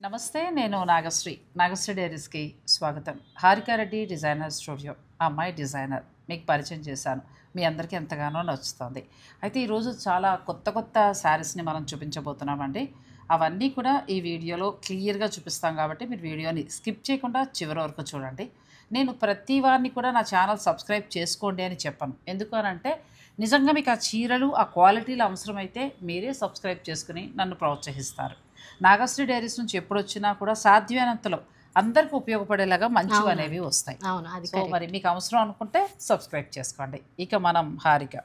నమస్తే, నేను నాగశ్రీ డైరీస్కి స్వాగతం. హారికారెడ్డి డిజైనర్ స్టూడియో, ఆ అమ్మాయి డిజైనర్ మీకు పరిచయం చేశాను. మీ అందరికీ ఎంతగానో నచ్చుతుంది. అయితే ఈరోజు చాలా కొత్త శారీస్ని మనం చూపించబోతున్నామండి. అవన్నీ కూడా ఈ వీడియోలో క్లియర్గా చూపిస్తాం కాబట్టి మీరు వీడియోని స్కిప్ చేయకుండా చివరి వరకు చూడండి. నేను ప్రతి వారిని కూడా నా ఛానల్ సబ్స్క్రైబ్ చేసుకోండి అని చెప్పను. ఎందుకు అనంటే నిజంగా మీకు ఆ చీరలు ఆ క్వాలిటీలు అవసరమైతే మీరే సబ్స్క్రైబ్ చేసుకుని నన్ను ప్రోత్సహిస్తారు. నాగశ్రీ డైరీస్ నుంచి ఎప్పుడు వచ్చినా కూడా సాధ్యమైనంతలో అందరికి ఉపయోగపడేలాగా మంచివి అనేవి వస్తాయి. సో మరి మీకు అవసరం అనుకుంటే సబ్స్క్రైబ్ చేసుకోండి. ఇక మనం హారిక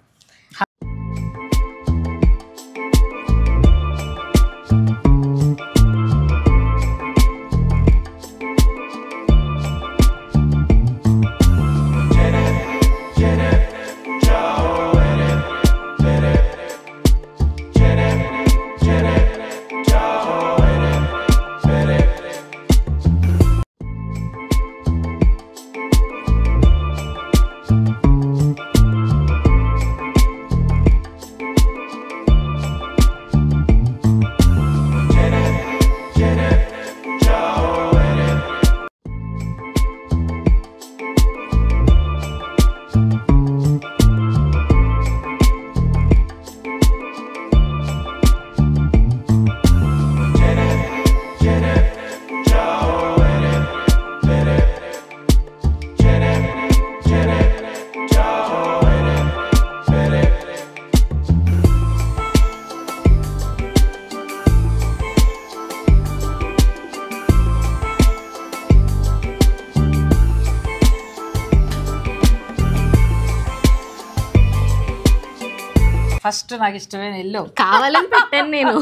ఫస్ట్ నాకు ఇష్టమైన ఇల్లు కావాలని పెట్టాను నేను.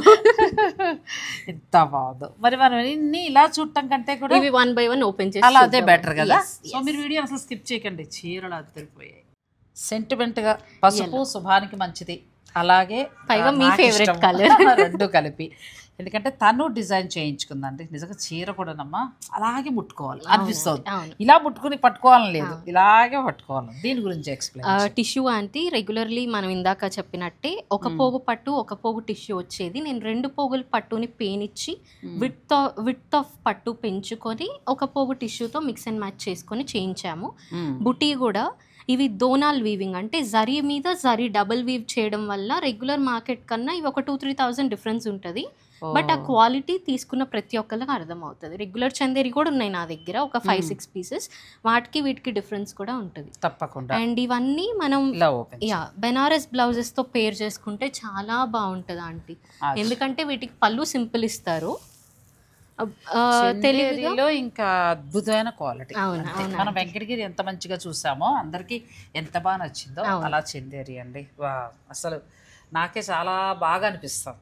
ఎంత బాగుందో. మరి మనం ఇన్ని ఇలా చూడటం కంటే కూడా ఇవి 1 by 1 ఓపెన్ చేసి అలా అదే బెటర్ కదా. సో మీరు వీడియో అసలు స్కిప్ చేయకండి. చీరలు అద్దరిపోయాయి. సెంటిమెంట్గా పసుపు శుభానికి మంచిది, అలాగే పైగా మీ ఫేవరెట్ కలర్ రెండు కలిపి. ఎందుకంటే తను డిజైన్ చేయించుకుందండి. నిజంగా చీర కూడానమ్మా అలాగే ముట్టుకోవాలి అనిపిస్తుంది. ఇలా పట్టుకోవాలని లేదు, ఇలాగే పట్టుకోవాలి. దీని గురించి ఎక్స్ప్లెయిన్. టిష్యూ అంటే రెగ్యులర్లీ మనం ఇందాక చెప్పినట్టే ఒక పోగు పట్టు ఒక పోగు టిష్యూ వచ్చేది. నేను 2 పోగుల పట్టుని పేనిచ్చి విడ్త్ ఆఫ్ పట్టు పెంచుకొని ఒక పోగు టిష్యూతో మిక్స్ అండ్ మ్యాచ్ చేసుకొని చేయించాము. బుటీ కూడా ఇవి దోనాల్ వీవింగ్ అంటే జరీ మీద జరీ డబుల్ వీవ్ చేయడం వల్ల రెగ్యులర్ మార్కెట్ కన్నా ఇవి ఒక 2-3,000 డిఫరెన్స్ ఉంటుంది. బట్ ఆ క్వాలిటీ తీసుకున్న ప్రతి ఒక్కరికి అర్థమవుతుంది. రెగ్యులర్ చందేరి కూడా ఉన్నాయి నా దగ్గర, ఒక 5-6 పీసెస్. వాటికి వీటికి డిఫరెన్స్ కూడా ఉంటుంది తప్పకుండా. అండ్ ఇవన్నీ మనం బెనారస్ బ్లౌజెస్తో పేర్ చేసుకుంటే చాలా బాగుంటుంది ఆంటీ. ఎందుకంటే వీటికి పళ్ళు సింపుల్ ఇస్తారు. తెలుగులో ఇంకా అద్భుతమైన క్వాలిటీ. మనం వెంకటగిరి ఎంత మంచిగా చూసామో అందరికి ఎంత బాగా నచ్చిందో అలా చందేరి అండి. అసలు నాకే చాలా బాగా అనిపిస్తాం.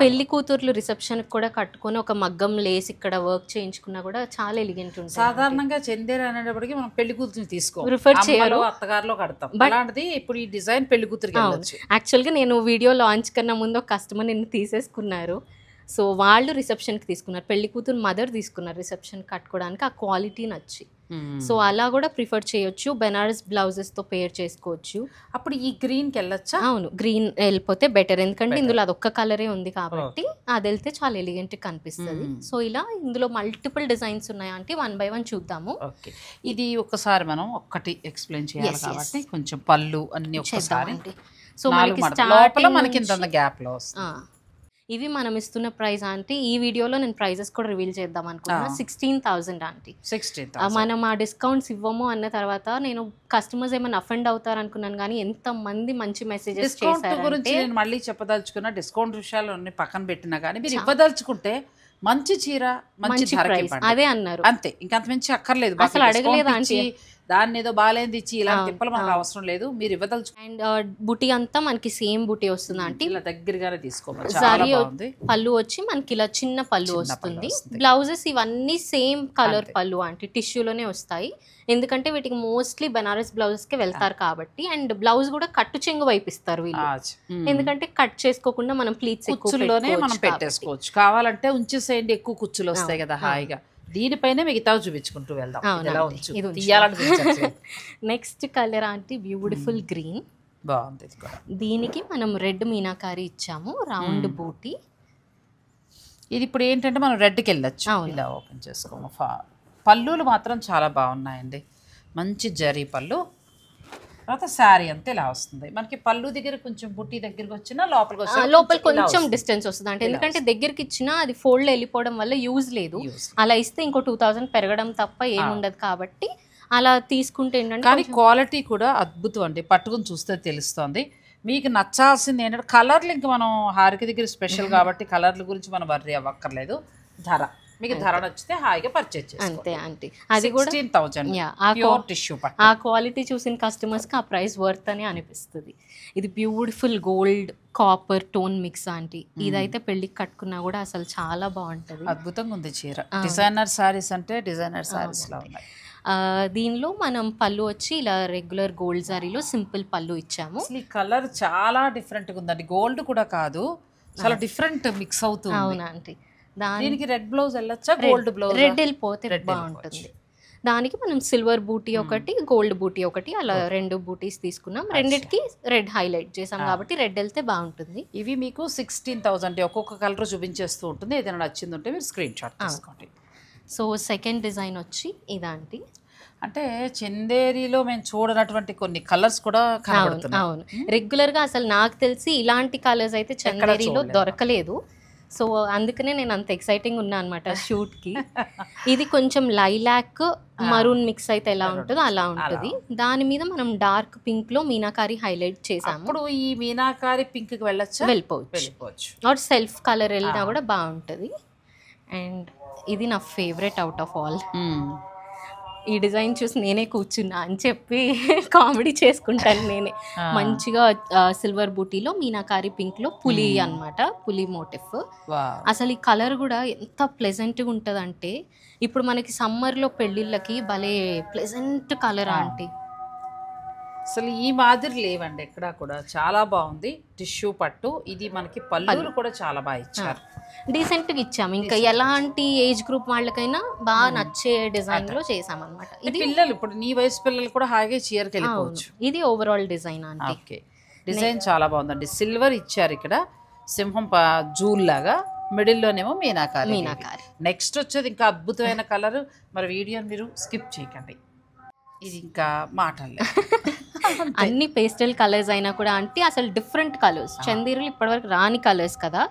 పెళ్లి కూతుర్లు రిసెప్షన్ కూడా కట్టుకొని ఒక మగ్గం లేసి ఇక్కడ వర్క్ చేయించుకున్నా కూడా చాలా ఎలిగెంట్ ఉంటుంది. సాధారణంగా చందేరి అనేటప్పటికి మనం పెళ్లి కూతురిని ప్రిఫర్ చేయరు, అత్తగారిలో కడతాం. అలాంటిది ఇప్పుడు ఈ డిజైన్ పెళ్లి కూతురికి వెళ్ళొచ్చు. యాక్చువల్గా నేను వీడియో లాంచ్ కన్నా ముందు ఒక కస్టమర్ నిన్ను తీసేసుకున్నారు. సో వాళ్ళు రిసెప్షన్కి తీసుకున్నారు, పెళ్లి కూతురు మదర్ తీసుకున్నారు రిసెప్షన్ కట్టుకోవడానికి. ఆ క్వాలిటీ నచ్చి సో అలా కూడా ప్రిఫర్ చేయొచ్చు. బెనారస్ బ్లౌజెస్తో పేర్ చేసుకోవచ్చు. అప్పుడు ఈ గ్రీన్కి వెళ్ళొచ్చా? అవును, గ్రీన్ వెళ్ళిపోతే బెటర్. ఎందుకంటే ఇందులో అదొక్క కలరే ఉంది కాబట్టి అది వెళ్తే చాలా ఎలిగెంట్గా కనిపిస్తుంది. సో ఇలా ఇందులో మల్టిపుల్ డిజైన్స్ ఉన్నాయి అంటే 1 by 1 చూద్దాము. ఓకే, ఇది ఒక్కసారి మనం ఒక్కటి ఎక్స్ప్లెయిన్ చేయాలి కాబట్టి కొంచెం పళ్ళు అన్ని ఒక్కసారి. సో మనకి ఇంత గ్యాప్లో వస్తుంది. ఇవి మనం ఇస్తున్న ప్రైస్ అంటే ఈ వీడియోలో నేను ప్రైజెస్ కూడా రివీల్ చేద్దాం అనుకున్నా. 16,000 ఆంటీ. 16,000 మనం ఆ డిస్కౌంట్స్ ఇవ్వము అన్న తర్వాత నేను కస్టమర్స్ ఏమైనా అఫెండ్ అవుతారు అనుకున్నాను, కానీ ఎంత మంది మంచి మెసేజెస్ చేశారు గురించి నేను మళ్ళీ చెప్పదలుచుకున్న. డిస్కౌంట్ విషయాలు అన్ని పక్కన పెట్టినా కానీ మీరు ఇవ్వదలుచుకుంటే మంచి చీర మంచి ప్రైస్ అదే అన్నారు, అంతే. ఇంకంత మించి అక్కర్లేదు. అసలు అడగలేదు ఆంటీ. దాన్ని ఏదో బాగాలేంది ఇచ్చి ఇలాంటి తిప్పలు మనకు అవసరం లేదు. మీరు ఇవ్వదలుచు. అండ్ బుటీ అంతా మనకి సేమ్ బుటీ వస్తుంది అంటే ఇలా దగ్గరగానే తీసుకోవాలి. పళ్ళు వచ్చి మనకి ఇలా చిన్న పళ్ళు వస్తుంది. బ్లౌజెస్ ఇవన్నీ సేమ్ కలర్ పళ్ళు అంటే టిష్యూలోనే వస్తాయి. ఎందుకంటే వీటికి మోస్ట్లీ బెనారస్ బ్లౌజెస్ కి వెళ్తారు కాబట్టి. అండ్ బ్లౌజ్ కూడా కట్టు చెంగు వైపిస్తారు వీళ్ళు, ఎందుకంటే కట్ చేసుకోకుండా మనం ప్లీట్స్ కుచ్చుల్లోనే మనం పెట్టేసుకోవచ్చు. కావాలంటే ఉంచేసేయండి, ఎక్కువ కుచ్చులు వస్తాయి కదా హాయిగా. దీనిపైన మిగతా చూపించుకుంటూ వెళ్దాం. నెక్స్ట్ కలర్ అంటే బ్యూటిఫుల్ గ్రీన్ బాగుంది. దీనికి మనం రెడ్ మీనాకారి ఇచ్చాము, రౌండ్ బూటీ. ఇది ఇప్పుడు ఏంటంటే మనం రెడ్కి వెళ్ళొచ్చు. ఇలా ఓపెన్ చేసుకోము. పళ్ళులు మాత్రం చాలా బాగున్నాయండి, మంచి జరీ పళ్ళు. తర్వాత శారీ అంతా ఇలా వస్తుంది మనకి. పళ్ళు దగ్గర కొంచెం బుట్టి దగ్గరికి వచ్చినా లోపల కొంచెం డిస్టెన్స్ వస్తుంది అంటే, ఎందుకంటే దగ్గరికి ఇచ్చినా అది ఫోల్డ్ వెళ్ళిపోవడం వల్ల యూజ్ లేదు. అలా ఇస్తే ఇంకో 2000 పెరగడం తప్ప ఏముండదు కాబట్టి అలా తీసుకుంటే ఏంటంటే. కానీ క్వాలిటీ కూడా అద్భుతం అండి, పట్టుకుని చూస్తే తెలుస్తుంది. మీకు నచ్చాల్సింది ఏంటంటే కలర్లు, ఇంక మనం హారిక దగ్గర స్పెషల్ కాబట్టి కలర్ల గురించి మనం వర్రీ అవ్వక్కర్లేదు. ధర మీకు ధర నచ్చితే హాయిగా పర్చేజ్ చేసుకోండి. అంతే అది కూడా 16,000 ప్యూర్ టిష్యూ పట్టు. ఆ క్వాలిటీ చూసిన కస్టమర్స్కి ఆ ప్రైస్ వర్త్ అని అనిపిస్తుంది. ఇది beautiful gold copper tone mix aunty. ఇదైతే పెళ్ళికి కట్టుకున్నా కూడా అసలు చాలా బాగుంటుంది. అద్భుతంగా ఉంది చీర. డిజైనర్ సారీస్ అంటే డిజైనర్ సారీస్ లా ఉన్నాయి. దీనిలో మనం పళ్ళు వచ్చి ఇలా రెగ్యులర్ గోల్డ్ సారీలో సింపుల్ పళ్ళు ఇచ్చాము. ఈ కలర్ చాలా డిఫరెంట్గా ఉందండి, గోల్డ్ కూడా కాదు, చాలా డిఫరెంట్ మిక్స్ అవుతుంది. అవునా ఆంటీ. దీనికి రెడ్ బ్లౌజ్ వెళ్ళొచ్చా? గోల్డ్ బ్లౌజ్ రెడ్ వెళ్ళిపోతే బాగుంటుంది. దానికి మనం సిల్వర్ బూటీ ఒకటి గోల్డ్ బూటీ ఒకటి అలా 2 బూటీస్ తీసుకున్నాం. రెండిటికి రెడ్ హైలైట్ చేసాం కాబట్టి రెడ్ వెళ్తే బాగుంటుంది. ఇవి మీకు 16,000 ఒక్కొక్క కలర్ చూపించేస్తూ ఉంటుంది. ఏదైనా నచ్చింది ఉంటే మీరు స్క్రీన్ షాట్ తీసుకోండి. సో సెకండ్ డిజైన్ వచ్చి ఇదాంటి. అంటే చందేరిలో మేము చూడనటువంటి కొన్ని కలర్స్ కూడా కనబడుతున్నాయి. అవును, రెగ్యులర్గా అసలు నాకు తెలిసి ఇలాంటి కలర్స్ అయితే చందేరిలో దొరకలేదు. సో అందుకనే నేను అంత ఎక్సైటింగ్ ఉన్నా అనమాట షూట్కి. ఇది కొంచెం లైలాక్ మరూన్ మిక్స్ అయితే ఎలా ఉంటుందో అలా ఉంటుంది. దాని మీద మనం డార్క్ పింక్లో మీనాకారి హైలైట్ చేసాము. ఇప్పుడు ఈ మీనాకారి పింక్కి వెళ్ళిపోవచ్చు. ఆర్ సెల్ఫ్ కలర్ వెళ్ళినా కూడా బాగుంటుంది. అండ్ ఇది నా ఫేవరెట్ అవుట్ ఆఫ్ ఆల్. ఈ డిజైన్ చూసి నేనే కూర్చున్నా అని చెప్పి కామెడీ చేసుకుంటాను నేనే. మంచిగా సిల్వర్ బూటీలో మీనాకారి పింక్లో పులి అన్నమాట, పులి మోటిఫ్. అసలు ఈ కలర్ కూడా ఎంత ప్లెజెంట్గా ఉంటుంది అంటే, ఇప్పుడు మనకి సమ్మర్లో పెళ్ళిళ్ళకి భలే ప్లెజెంట్ కలర్ ఆంటీ. అసలు ఈ మాదిరి లేవండి ఎక్కడా కూడా. చాలా బాగుంది టిష్యూ పట్టు. ఇది మనకి పళ్ళులు కూడా చాలా బాగా ఇచ్చారు, డీసెంట్గా ఇచ్చాము. ఇంకా ఎలాంటి ఏజ్ గ్రూప్ వాళ్ళకైనా బాగా నచ్చే డిజైన్ లో చేసాం అనమాట. ఇది పిల్లలు, ఇప్పుడు నీ వయసు పిల్లలు కూడా హాయిగా చీరకి వెళ్ళిపోవచ్చు. ఇది ఓవరాల్ డిజైన్ అంటే. ఓకే, డిజైన్ చాలా బాగుందండి. సిల్వర్ ఇచ్చారు ఇక్కడ, సింహం జూల్ లాగా, మిడిల్లోనేమో మీనాకారి. నెక్స్ట్ వచ్చేది ఇంకా అద్భుతమైన కలర్. మరి వీడియోని మీరు స్కిప్ చేయకండి, ఇది ఇంకా మాటలే. అన్ని పేస్టల్ కలర్స్ అయినా కూడా అంటే అసలు డిఫరెంట్ కలర్స్. చందేరులు ఇప్పటివరకు రాని కలర్స్ కదా.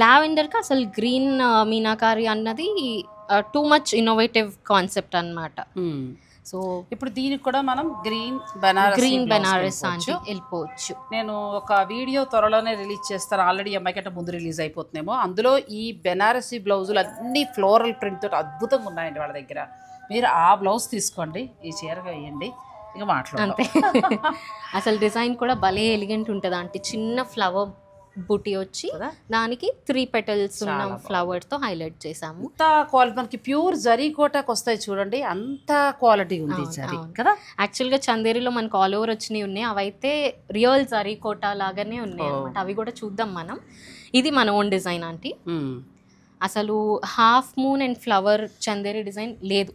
లావెండర్కి అసలు గ్రీన్ మీనాకారి అన్నది టూ మచ్ ఇన్నోవేటివ్ కాన్సెప్ట్ అన్నమాట. సో ఇప్పుడు దీనికి కూడా మనం గ్రీన్ బెనారస్ అంటే వెళ్ళిపోవచ్చు. నేను ఒక వీడియో త్వరలోనే రిలీజ్ చేస్తాను, ఆల్రెడీ అమ్మాయి కంటే ముందు రిలీజ్ అయిపోతుందేమో. అందులో ఈ బెనారసీ బ్లౌజులు అన్ని ఫ్లోరల్ ప్రింట్ తోటి అద్భుతంగా ఉన్నాయండి వాళ్ళ దగ్గర. మీరు ఆ బ్లౌజ్ తీసుకోండి, ఈ చీర వేయండి, ఇక మాట్లాడండి. అసలు డిజైన్ కూడా భలే ఎలిగెంట్ ఉంటుంది అంటే. చిన్న ఫ్లవర్ బుటీ వచ్చి దానికి 3 petals ఉన్న ఫ్లవర్ తో హైలైట్ చేసాము. అంత క్వాలిటీ మనకి ప్యూర్ జరీ కోటాకి వస్తాయి చూడండి, అంత క్వాలిటీ ఉంది జరీ కదా. యాక్చువల్ గా చందేరిలో మనకు ఆల్ ఓవర్ వచ్చినవి ఉన్నాయి, అవైతే రియల్ జరీ కోటా లాగానే ఉన్నాయి అనమాట. అవి కూడా చూద్దాం మనం. ఇది మన ఓన్ డిజైన్ ఆంటీ. అసలు half moon and flower Chanderi design లేదు,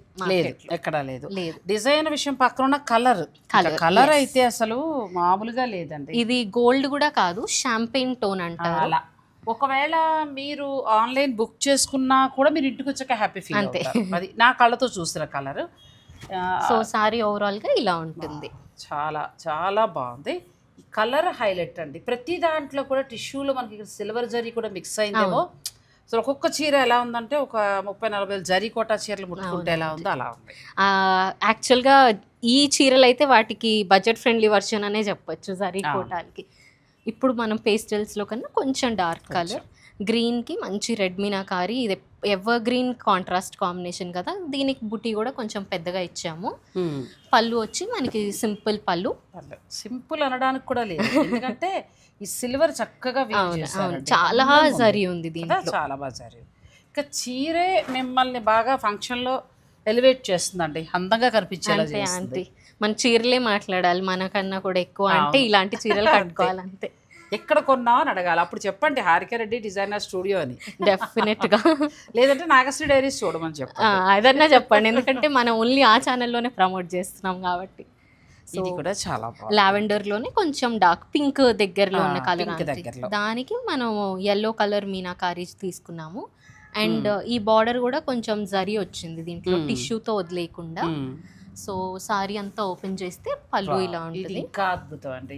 ఎక్కడా లేదు. డిజైన్ విషయం పక్కన ఉన్న కలర్ అయితే అసలు మామూలుగా లేదండి. ఇది గోల్డ్ కూడా కాదు, షాంపెయిన్ టోన్ అంటారు. అలా ఒకవేళ మీరు ఆన్లైన్ బుక్ చేసుకున్నా కూడా మీరు ఇంటికి వచ్చాక హ్యాపీ ఫీల్ అవుతారు. అది నా కళ్ళతో చూసిన కలర్. సో సారీ ఓవరాల్ గా ఇలా ఉంటుంది. చాలా చాలా బాగుంది. ఈ కలర్ హైలైట్ అండి. ప్రతి దాంట్లో కూడా టిష్యూలో మనకి సిల్వర్ జరీ కూడా మిక్స్ అయిందేమో. సో ఒక్కొక్క చీర ఎలా ఉందంటే ఒక 30-40 జరీ కోటా చీరలు ముట్టుకుంటే ఎలా ఉందో అలా ఉంది. యాక్చువల్గా ఈ చీరలు అయితే వాటికి బడ్జెట్ ఫ్రెండ్లీ వర్షన్ అనే చెప్పొచ్చు జరీ కోటాలకి. ఇప్పుడు మనం పేస్టల్స్లో కన్నా కొంచెం డార్క్ కలర్, గ్రీన్కి మంచి రెడ్ మీనాకారి. ఇది ఎవర్ గ్రీన్ కాంట్రాస్ట్ కాంబినేషన్ కదా. దీనికి బుటీ కూడా కొంచెం పెద్దగా ఇచ్చాము. పళ్ళు వచ్చి మనకి సింపుల్ పళ్ళు. సింపుల్ అనడానికి కూడా లేదు, ఎందుకంటే ఈ సిల్వర్ చక్కగా చాలా జరీ ఉంది దీంట్లో, చాలా బాగా జరీ. ఇంకా చీరే మిమ్మల్ని బాగా ఫంక్షన్లో ఎలివేట్ చేస్తుందండి, అందంగా కనిపించేలా చేస్తుంది. మన చీరలే మాట్లాడాలి మనకన్నా కూడా ఎక్కువ అంటే ఇలాంటి చీరలు కట్టుకోవాలి అంతే. ఎక్కడ కొన్నావు అని అడగాలి, అప్పుడు చెప్పండి హారిక రెడ్డి డిజైనర్ స్టూడియో అని. డెఫినెట్ గా. లేదంటే నాగశ్రీ డైరీస్ చూడమని చెప్పండి, ఏదన్నా చెప్పండి. ఎందుకంటే మనం ఓన్లీ ఆ ఛానల్లోనే ప్రమోట్ చేస్తున్నాం కాబట్టి. ఇది కూడా చాలా బాగుంది. లావెండర్ లోనే కొంచెం డార్క్ పింక్ దగ్గరలో ఉన్న కలర్, దానికి మనం yellow కలర్ మీనాకారీ తీసుకున్నాము. అండ్ ఈ బార్డర్ కూడా కొంచెం జరీ వచ్చింది దీంట్లో, టిష్యూతో వదిలేయకుండా. సో సారీ అంతా ఓపెన్ చేస్తే పళ్ళు ఇలా ఉంటుంది. ఇంకా అద్భుతం అండి.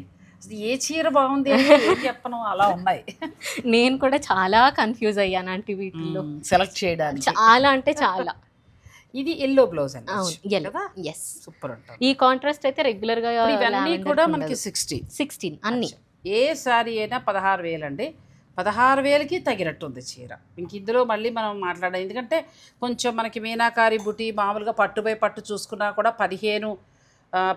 ఏ చీర బాగుంది చెప్పను, అలా ఉన్నాయి. నేను కూడా చాలా కన్ఫ్యూజ్ అయ్యాను అంటే వీటిల్లో సెలెక్ట్ చేయడానికి. చాలా అంటే చాలా. ఇది ఎల్లో బ్లౌజ్ అండి. ఎస్, సూపర్ ఉంటుంది. ఈ కాంట్రాస్ట్ అయితే రెగ్యులర్ గా ఇవన్నీ కూడా మనకి 16 అన్ని. ఏ సారీ అయినా 16,000 అండి. 16,000కి తగినట్టుంది చీర. ఇంక ఇందులో మళ్ళీ మనం మాట్లాడాలి, ఎందుకంటే కొంచెం మనకి మీనాకారి బుటీ మామూలుగా పట్టుపై పట్టు చూసుకున్నా కూడా 15,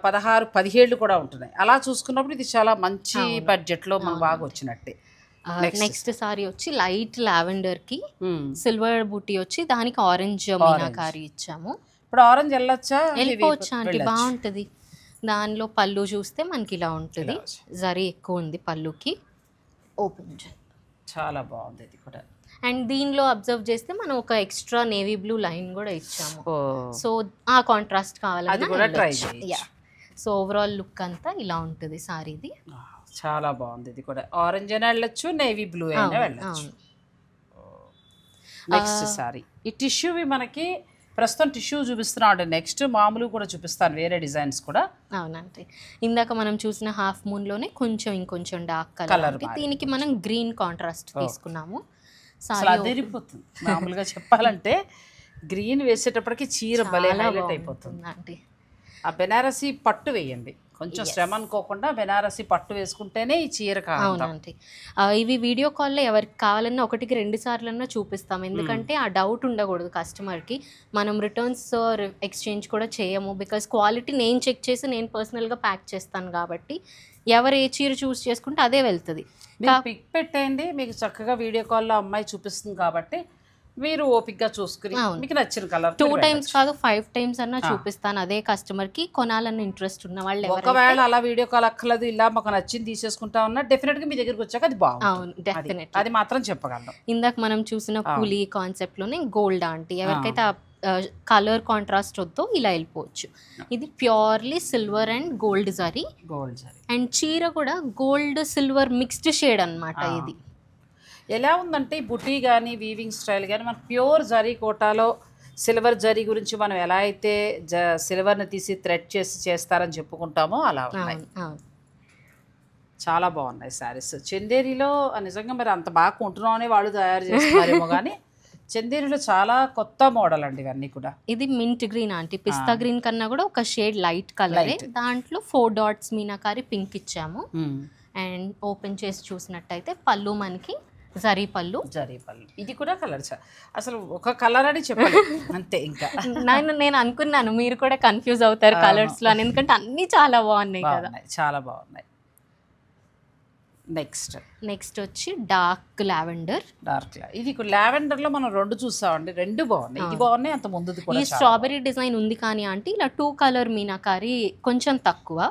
16, 17 కూడా ఉంటున్నాయి. అలా చూసుకున్నప్పుడు ఇది చాలా మంచి బడ్జెట్లో మనకు బాగా వచ్చినట్టే. నెక్స్ట్ సారీ వచ్చి లైట్ లావెండర్ కి సిల్వర్ బూటీ వచ్చి దానికి ఆరెంజ్ మీనాకారి ఇచ్చాము. ఇప్పుడు ఆరెంజ్ వెళ్ళొచ్చా? వెళ్ళిపోవచ్చా అంటే బాగుంటుంది. దానిలో పళ్ళు చూస్తే మనకి ఇలా ఉంటుంది, జరీ ఎక్కువ ఉంది పళ్ళుకి. ఓపెన్ చాలా బాగుంది ఇది కూడా. అండ్ దీనిలో అబ్జర్వ్ చేస్తే మనం ఒక ఎక్స్ట్రా నేవీ బ్లూ లైన్ కూడా ఇచ్చాము. సో ఆ కాంట్రాస్ట్ కావాలన్నా. సో ఓవరాల్ లుక్ అంతా ఇలా ఉంటుంది సారీది. చాలా బాగుంది ఇది కూడా. ఆరెంజ్ అయినా వెళ్ళొచ్చు, నేవీ బ్లూ అయినా వెళ్ళొచ్చు. నెక్స్ట్ సారీ ఈ టిష్యూవి మనకి ప్రస్తుతం టిష్యూ చూపిస్తున్నాడు. నెక్స్ట్ మామూలు కూడా చూపిస్తాను, వేరే డిజైన్స్ కూడా. అవునండి, ఇందాక మనం చూసిన హాఫ్ మూన్ లోనే కొంచెం ఇంకొంచెం డార్క్ కలర్, దీనికి మనం గ్రీన్ కాంట్రాస్ట్ తీసుకున్నాము. అదిరిపోతుంది. మామూలుగా చెప్పాలంటే గ్రీన్ వేసేటప్పటికి చీర భలే హైలైట్ అయిపోతుంది అంటే. ఆ బెనారసీ పట్టు వేయండి, కొంచెం శ్రమ అనుకోకుండా బెనారసీ పట్టు వేసుకుంటేనే ఈ చీర కావాలి. ఇవి వీడియో కాల్లో ఎవరికి కావాలన్నా 1-2 సార్లన్నా చూపిస్తాం, ఎందుకంటే ఆ డౌట్ ఉండకూడదు కస్టమర్కి. మనం రిటర్న్స్ ఎక్స్చేంజ్ కూడా చేయము, బికాస్ క్వాలిటీ నేను చెక్ చేసి నేను పర్సనల్గా ప్యాక్ చేస్తాను కాబట్టి ఎవరు ఏ చీర చూస్ చేసుకుంటే అదే వెళ్తుంది. పిక్ పెట్టేయండి, మీకు చక్కగా వీడియో కాల్లో అమ్మాయి చూపిస్తుంది కాబట్టి మీరు ఓపిక్గా చూసుకుని మీకు నచ్చిన కలర్ 2 times కాదు 5 times అన్నా చూపిస్తాను అదే కస్టమర్కి. కొనాలన్న ఇంట్రెస్ట్ ఉన్న వాళ్ళు ఒకవేళ అలా వీడియో కాల్ అక్కర్లేదు, ఇలా మాకు నచ్చింది తీసేసుకుంటా ఉన్నా డెఫినెట్గా మీ దగ్గరికి వచ్చాక అది బాగుంది, అది మాత్రం చెప్పగలను. ఇందాక మనం చూసిన పులి కాన్సెప్ట్ లోనే గోల్డ్ ఆంటీ, ఎవరికైతే కలర్ కాంట్రాస్ట్ వద్దో ఇలా వెళ్ళిపోవచ్చు. ఇది purely silver and gold zari. And చీర కూడా గోల్డ్ సిల్వర్ మిక్స్డ్ షేడ్ అన్నమాట. ఇది ఎలా ఉందంటే బుటీ కానీ వీవింగ్ స్టైల్ కానీ మన ప్యూర్ జరీ కోటాలో సిల్వర్ జరీ గురించి మనం ఎలా అయితే సిల్వర్ని తీసి థ్రెడ్ చేసి చేస్తారని చెప్పుకుంటామో అలా ఉన్నాయి. చాలా బాగున్నాయి శారీస్. చందేరిలో నిజంగా మరి అంత బాగా కొంటున్నామని వాళ్ళు తయారు చేస్తున్నారేమో కానీ చందేరిలో చాలా కొత్త మోడల్ అండి ఇవన్నీ కూడా. ఇది మింట్ గ్రీన్ ఆంటీ, పిస్తా గ్రీన్ కన్నా కూడా ఒక షేడ్ లైట్ కలర్. దాంట్లో 4 dots మీనాకారి పింక్ ఇచ్చాము. అండ్ ఓపెన్ చేసి చూసినట్టయితే పళ్ళు మనకి జరీ పళ్ళు. ఇది కూడా కలర్ అసలు ఒక కలర్ అని చెప్పాలి అంతే. ఇంకా నేను అనుకున్నాను మీరు కూడా కన్ఫ్యూజ్ అవుతారు కలర్స్ లో, ఎందుకంటే అన్ని చాలా బాగున్నాయి కదా. చాలా బాగున్నాయి. నెక్స్ట్ వచ్చి డార్క్ లావెండర్. ఇది లావెండర్ లో మనం 2 చూసామండి, 2 బాగున్నాయి. ఇది బాగున్నాయి, అంత ముందు ఈ స్ట్రాబెరీ డిజైన్ ఉంది కానీ అంటే ఇలా 2 color మీనాకారి కొంచెం తక్కువ.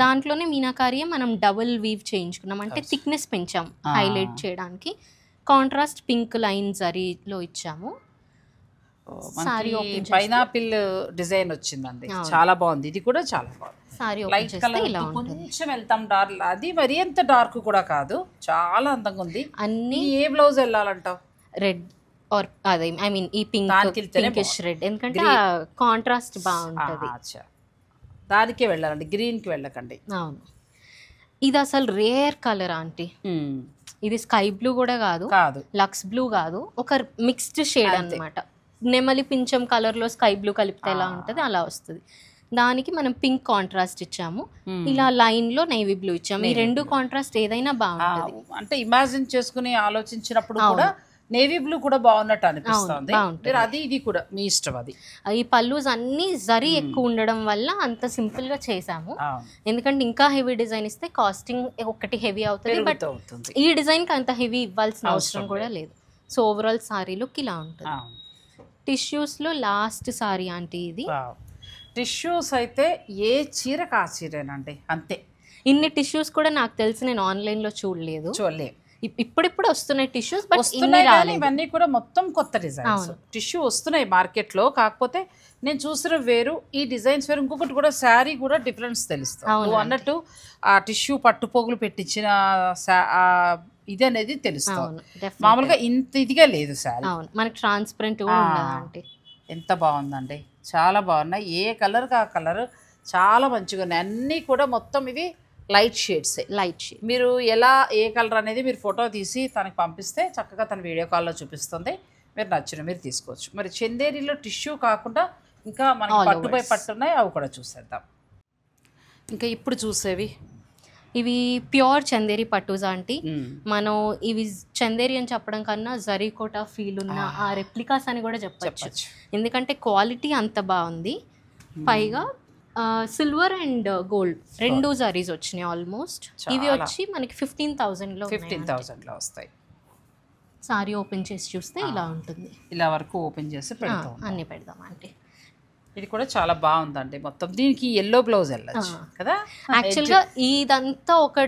దాంట్లోనే మీనాకారి మనం డబుల్ వీవ్ చేయించుకున్నాం, అంటే థిక్నెస్ పెంచాం హైలైట్ చేయడానికి. కాంట్రాస్ట్ పింక్ లైన్ జరీలో ఇచ్చాము. పైనాపిల్ డిజైన్ వచ్చిందండి, చాలా బాగుంది. ఇది కూడా చాలా బాగుంది. లైట్ కలర్ కొంచెం వెళ్తాం డార్క్, అది మరీ ఎంత డార్క్ కూడా కాదు, చాలా అందంగా ఉంది. అన్ని ఏ బ్లౌజ్ వెళ్ళాలంటావు? రెడ్ ఆర్ అదే ఐ మీన్ ఈ పింకిష్ రెడ్, ఎందుకంటే కాంట్రాస్ట్ బాగుంటుంది. దానికే వెళ్ళాలండి, గ్రీన్ కి వెళ్ళకండి. అవును, ఇది అసలు రేర్ కలర్ ఆంటీ. ఇది స్కై బ్లూ కూడా కాదు, లక్స్ బ్లూ కాదు, ఒక మిక్స్డ్ షేడ్ అన్నమాట. నెమలి పించం కలర్ లో స్కై బ్లూ కలిపితే ఎలా ఉంటుంది అలా వస్తుంది. దానికి మనం పింక్ కాంట్రాస్ట్ ఇచ్చాము, ఇలా లైన్ లో నేవీ బ్లూ ఇచ్చాము. ఈ 2 కాంట్రాస్ట్ ఏదైనా బాగుంటుంది. అంటే ఇమాజిన్ చేసుకుని ఆలోచించినప్పుడు కూడా నేవీ బ్లూ కూడా బాగున్నట్టు అనిపిస్తుంది. అది ఇది కూడా మీ ఇష్టం. అది ఈ పల్లూస్ అన్ని జరీ ఎక్కువ ఉండడం వల్ల అంత సింపుల్ గా చేసాము, ఎందుకంటే ఇంకా హెవీ డిజైన్ ఇస్తే కాస్టింగ్ ఒకటి హెవీ అవుతుంది. బట్ ఈ డిజైన్ కి అంత హెవీ ఇవ్వాల్సిన అవసరం కూడా లేదు. సో ఓవరాల్ సారీ లుక్ ఇలా ఉంటుంది. టిష్యూస్ లో లాస్ట్ సారీ ఆంటీ ఇది. టిష్యూస్ అయితే ఏ చీరకు ఆ చీరేనండి, అంతే. ఇన్ని టిష్యూస్ కూడా నాకు తెలిసి నేను ఆన్లైన్ లో చూడలేదు. ఇప్పుడిప్పుడు వస్తున్నాయి టిష్యూస్, బట్ ఇవన్నీ కూడా మొత్తం కొత్త డిజైన్స్ టిష్యూ వస్తున్నాయి మార్కెట్ లో. కాకపోతే నేను చూసిన వేరు, ఈ డిజైన్స్ వేరు. ఇంకొకటి కూడా శారీ కూడా డిఫరెన్స్ తెలుస్తుంది. నువ్వు అన్నట్టు ఆ టిష్యూ పట్టుపోగులు పెట్టించిన ఇది అనేది తెలుస్తుంది. అవును definitely. మామూలుగా ఇంత ఇదిగా లేదు శారీ. అవును మనకి ట్రాన్స్పరెంట్ కూడా ఉండదు అంటే. ఎంత బాగుందండి, చాలా బాగున్నాయి. ఏ కలర్కి ఆ కలర్ చాలా మంచిగా ఉన్నాయి. అన్నీ కూడా మొత్తం ఇవి లైట్ షేడ్సే. Light shade. మీరు ఎలా ఏ కలర్ అనేది మీరు ఫోటో తీసి తనకి పంపిస్తే చక్కగా తన వీడియో కాల్లో చూపిస్తుంది. మీరు నచ్చిన మీరు తీసుకోవచ్చు. మరి చందేరిలో టిష్యూ కాకుండా ఇంకా మనకి All పట్టుపై overs. పట్టు ఉన్నాయి, అవి కూడా చూసేద్దాం. ఇంకా ఇప్పుడు చూసేవి ఇవి ప్యూర్ చందేరి పట్టుస్ ఆంటీ. మనం ఇవి చందేరి అని చెప్పడం కన్నా జరీకోట ఫీల్ ఉన్న ఆ రెప్లికాస్ అని కూడా చెప్పచ్చు. ఎందుకంటే క్వాలిటీ అంత బాగుంది. పైగా సిల్వర్ అండ్ గోల్డ్ రెండు జరీస్ వచ్చినాయి ఆల్మోస్ట్. ఇవి వచ్చి మనకి 15,000లో 15,000లో వస్తాయి. సారీ ఓపెన్ చేసి చూస్తే ఇలా ఉంటుంది. ఇలా వరకు ఓపెన్ చేసి పెడతాం. అన్నీ పెడదాం అంటే. ఇది కూడా చాలా బాగుందండి. మొత్తం దీనికి ఎల్లో బ్లౌజ్ వెళ్ళచ్చు కదా. యాక్చువల్గా ఇదంతా ఒక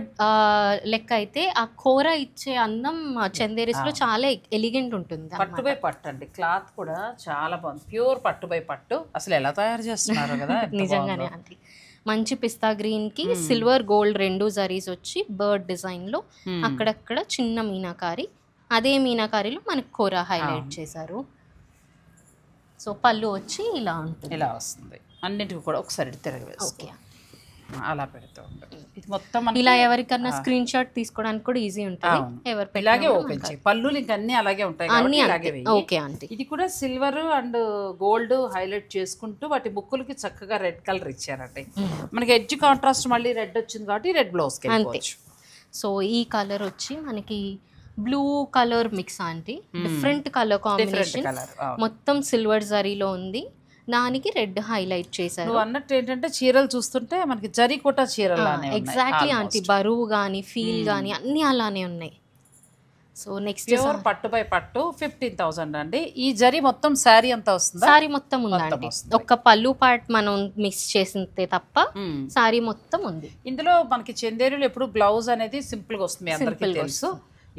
లెక్క అయితే ఆ కూర ఇచ్చే అందం చందేరీస్ లో చాలా ఎలిగెంట్ ఉంటుంది. పట్టుబై పట్టు అండి, క్లాత్ కూడా చాలా బాగుంది. ప్యూర్ పట్టుబై పట్టు. అసలు ఎలా తయారు చేస్తున్నారు కదా. నిజంగానే అండి. మంచి పిస్తా గ్రీన్ కి సిల్వర్ గోల్డ్ రెండు జరీస్ వచ్చి బర్డ్ డిజైన్ లో అక్కడక్కడ చిన్న మీనాకారి, అదే మీనాకారిలో మనకి కూర హైలైట్ చేశారు. సో పళ్ళు వచ్చి ఇలా ఉంటుంది. ఇలా వస్తుంది. అన్నిటికీ కూడా ఒకసారి తిరగవేసుకో, అలా పెడుతూ ఉంటాం. ఇది మొత్తం ఇలా ఎవరికన్నా స్క్రీన్ షాట్ తీసుకోవడానికి కూడా ఈజీ ఉంటుంది. ఎవరు ఇలాగే ఓపెన్ చేయి. పళ్ళు ఇంకా అన్ని అలాగే ఉంటాయి. Okay aunty. ఇది కూడా సిల్వర్ అండ్ గోల్డ్ హైలైట్ చేసుకుంటూ వాటి బుక్కులకి చక్కగా రెడ్ కలర్ ఇచ్చారండి. మనకి ఎడ్జ్ కాంట్రాస్ట్ మళ్ళీ రెడ్ వచ్చింది కాబట్టి రెడ్ బ్లౌజ్ అంతే. సో ఈ కలర్ వచ్చి మనకి blue colour mix aunty. Different colour combination, మొత్తం సిల్వర్ జరీలో ఉంది. దానికి రెడ్ హైలైట్ చేశారు. నువ్వు అన్నట్టు ఏంటంటే చీరలు చూస్తుంటే మనకి జరీ కోట చీరలు ఎగ్జాక్ట్లీ ఆంటీ. బరువు కానీ ఫీల్ కానీ అన్నీ అలానే ఉన్నాయి. సో నెక్స్ట్ ప్యూర్ పట్టుపై పట్టు 15,000 అండి. ఈ జరీ మొత్తం శారీ అంతా వస్తుంది. సారీ మొత్తం ఉందండి. ఒక్క పళ్ళు పార్ట్ మనం మిక్స్ చేసిందే తప్ప సారీ మొత్తం ఉంది. ఇందులో మనకి చందేరులు ఎప్పుడు బ్లౌజ్ అనేది సింపుల్ గా వస్తుంది, అందరికీ తెలుసు.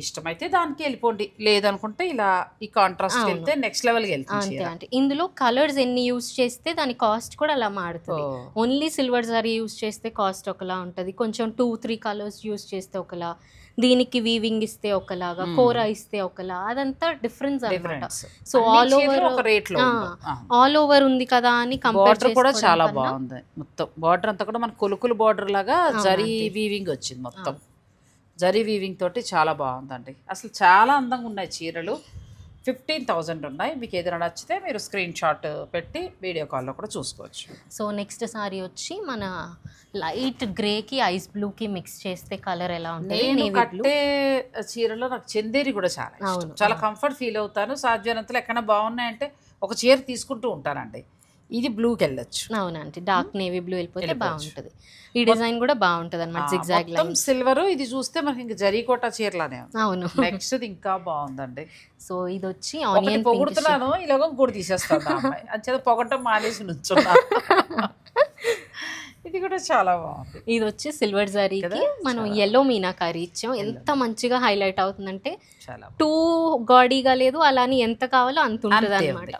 ఇష్టమైతే దానికి వెళ్ళిపోండి, లేదనుకుంటే ఇలా ఈ కాంట్రాస్ట్ వెళ్తే నెక్స్ట్ లెవెల్కి వెళ్తుంది. అంటే ఇందులో కలర్స్ ఎన్ని యూస్ చేస్తే దాని కాస్ట్ కూడా అలా మారుతుంది. ఓన్లీ సిల్వర్ జరీ యూస్ చేస్తే కాస్ట్ ఒకలా ఉంటుంది, కొంచెం 2-3 కలర్స్ యూస్ చేస్తే ఒకలా, దీనికి వీవింగ్ ఇస్తే ఒకలాగా, కోరా ఇస్తే ఒకలా, అదంతా డిఫరెన్స్ అన్నమాట. సో ఆల్ ఓవర్ ఉంది కదా అని బార్డర్ కూడా చాలా బాగుంది. మొత్తం బార్డర్ అంతా కూడా మన కొలుకులు బార్డర్ లాగా జరీ వీవింగ్ వచ్చింది. మొత్తం జరీ వీవింగ్ తోటి చాలా బాగుందండి. అసలు చాలా అందంగా ఉన్నాయి చీరలు. 15,000 ఉన్నాయి. మీకు ఏదైనా నచ్చితే మీరు స్క్రీన్ షాట్ పెట్టి వీడియో కాల్లో కూడా చూసుకోవచ్చు. సో నెక్స్ట్ సారీ వచ్చి మన లైట్ గ్రేకి ఐస్ బ్లూకి మిక్స్ చేస్తే కలర్ ఎలా ఉంటుంది. నేను కట్టే చీరలో నాకు చందేరి కూడా చాలా ఇష్టం. చాలా కంఫర్ట్ ఫీల్ అవుతాను. సాధ్యమైనంతలో ఎక్కడైనా బాగున్నాయంటే ఒక చీర తీసుకుంటూ ఉంటానండి. ఇది బ్లూకి వెళ్ళొచ్చు. అవునండి, డార్క్ నేవీ బ్లూ వెళ్ళిపోతే బాగుంటుంది. ఈ డిజైన్ కూడా బాగుంటుంది అనమాట. Zigzag line silver. ఇది చూస్తే మనకి ఇంకా జరీకోట చీరలానే ఉంది. అవును. నెక్స్ట్ ఇంకా బాగుందండి. సో ఇది వచ్చి ఆనియన్ పొగుడుతున్నాను, ఇలాగ కూడా తీసేస్తాను అమ్మాయి అంచేత పొగటం మానేసి నుంచున్నా. ఇది కూడా చాలా బాగుంది. ఇది వచ్చి సిల్వర్ జరీకి మనం ఎల్లో మీనాకారి ఇచ్చాం. ఎంత మంచిగా హైలైట్ అవుతుందంటే టూ గాడీగా లేదు, అలాని ఎంత కావాలో అంత ఉంటుంది అనమాట.